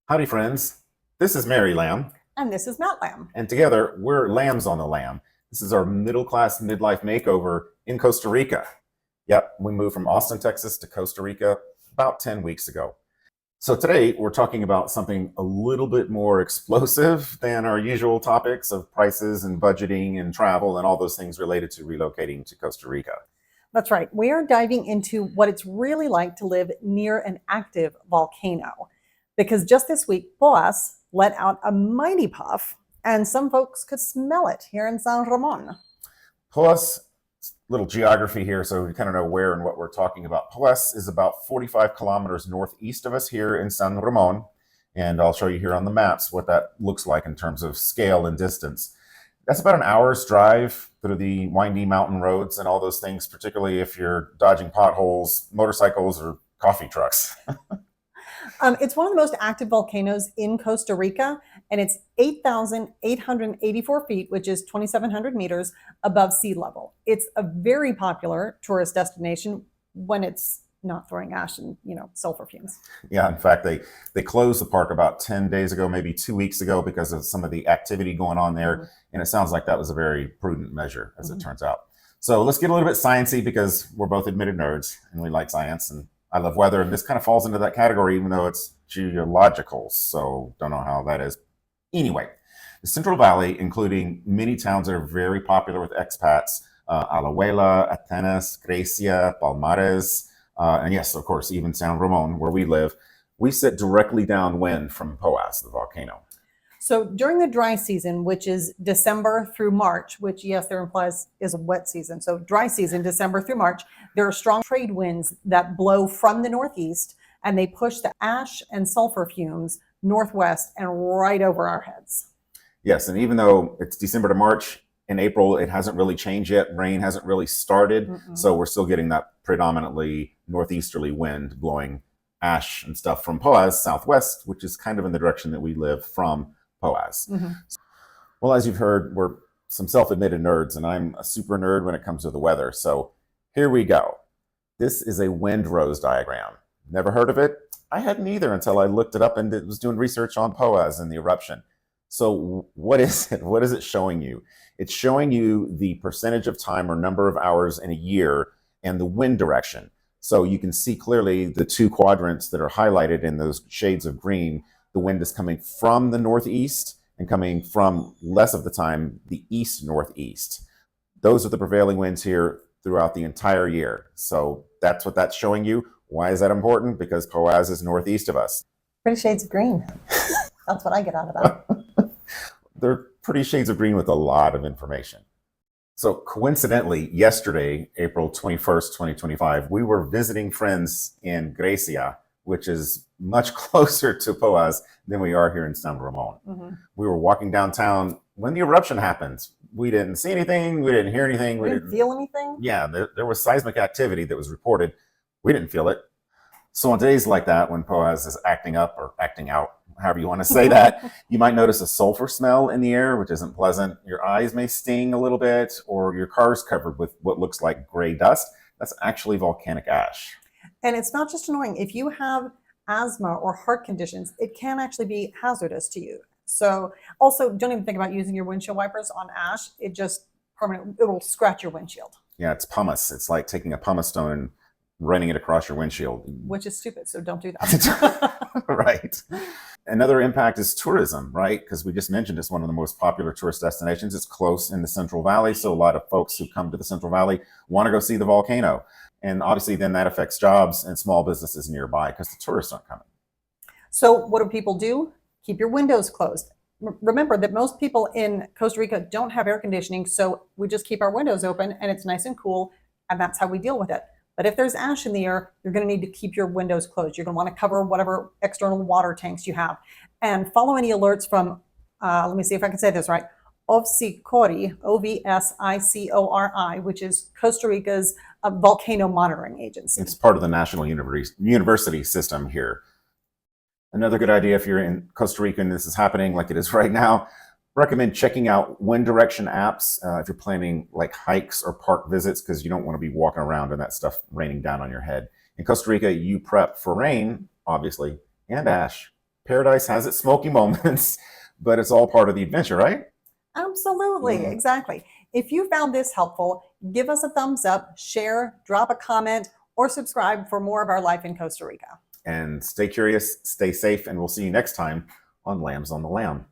Howdy, friends. This is Mary Lamb, And this is Matt Lamb. and together we're Lambs on the Lamb. This is our middle class midlife makeover in Costa Rica. Yep, we moved from Austin, Texas to Costa Rica about 10 weeks ago. So today we're talking about something a little bit more explosive than our usual topics of prices and budgeting and travel and all those things related to relocating to Costa Rica. That's right. We are diving into what it's really like to live near an active volcano. Because just this week, Poás let out a mighty puff, and some folks could smell it here in San Ramón. Poás, little geography here so we kind of know where and what we're talking about. Poás is about 45 kilometers northeast of us here in San Ramón, and I'll show you here on the maps what that looks like in terms of scale and distance. That's about an hour's drive through the windy mountain roads and all those things, particularly if you're dodging potholes, motorcycles, or coffee trucks. It's one of the most active volcanoes in Costa Rica, and it's 8,884 feet, which is 2,700 meters above sea level. It's a very popular tourist destination when it's not throwing ash and sulfur fumes. Yeah, in fact, they closed the park about 10 days ago, maybe 2 weeks ago, because of some of the activity going on there. Mm-hmm. And it sounds like that was a very prudent measure, as it turns out. So let's get a little bit sciencey because we're both admitted nerds and we like science, and I love weather, and this kind of falls into that category, even though it's geological. So don't know how that is. Anyway, the Central Valley, including many towns that are very popular with expats, Alajuela, Atenas, Grecia, Palmares, and yes, of course, even San Ramón, where we live, we sit directly downwind from Poás, the volcano. So during the dry season, which is December through March, which, yes, there implies is a wet season. So dry season, December through March, there are strong trade winds that blow from the northeast, and they push the ash and sulfur fumes northwest and right over our heads. Yes, and even though it's December to March, in April, it hasn't really changed yet. Rain hasn't really started. So we're still getting that predominantly northeasterly wind blowing ash and stuff from Poás southwest, which is kind of in the direction that we live from Poás. Well, as you've heard, we're some self-admitted nerds, and I'm a super nerd when it comes to the weather. So here we go. This is a windrose diagram. Never heard of it? I hadn't either until I looked it up and was doing research on Poás and the eruption. So what is it? What is it showing you? It's showing you the percentage of time or number of hours in a year and the wind direction. So you can see clearly the two quadrants that are highlighted in those shades of green. The wind is coming from the northeast and coming from, less of the time, the east-northeast. Those are the prevailing winds here throughout the entire year. So that's what that's showing you. Why is that important? Because Poás is northeast of us. Pretty shades of green. That's what I get out of that. They're pretty shades of green with a lot of information. So coincidentally, yesterday, April 21st, 2025, we were visiting friends in Grecia, which is much closer to Poás than we are here in San Ramón. We were walking downtown when the eruption happened. We didn't see anything. We didn't hear anything. We didn't feel anything? Yeah, there was seismic activity that was reported. We didn't feel it. So on days like that, when Poás is acting up or acting out, however you want to say that, you might notice a sulfur smell in the air, which isn't pleasant. Your eyes may sting a little bit, or your car's covered with what looks like gray dust. That's actually volcanic ash. And it's not just annoying. If you have asthma or heart conditions, it can actually be hazardous to you. So also, don't even think about using your windshield wipers on ash. It will scratch your windshield. Yeah, it's pumice. It's like taking a pumice stone and running it across your windshield. Which is stupid, so don't do that. Right. Another impact is tourism, right? Because we just mentioned it's one of the most popular tourist destinations. It's close in the Central Valley, so a lot of folks who come to the Central Valley want to go see the volcano. And obviously then that affects jobs and small businesses nearby because the tourists aren't coming. So what do people do? Keep your windows closed. Remember that most people in Costa Rica don't have air conditioning, so we just keep our windows open and it's nice and cool, and that's how we deal with it. But if there's ash in the air, you're going to need to keep your windows closed. You're going to want to cover whatever external water tanks you have. And follow any alerts from, let me see if I can say this right, OVSICORI, OVSICORI, which is Costa Rica's volcano monitoring agency. It's part of the national university system here. Another good idea if you're in Costa Rica and this is happening like it is right now, recommend checking out wind direction apps if you're planning like hikes or park visits, because you don't want to be walking around and that stuff raining down on your head. In Costa Rica, you prep for rain, obviously, and ash, paradise has its smoky moments, but it's all part of the adventure, right? Absolutely, exactly. If you found this helpful, give us a thumbs up, share, drop a comment, or subscribe for more of our life in Costa Rica. And stay curious, stay safe, and we'll see you next time on Lambs on the Lamb.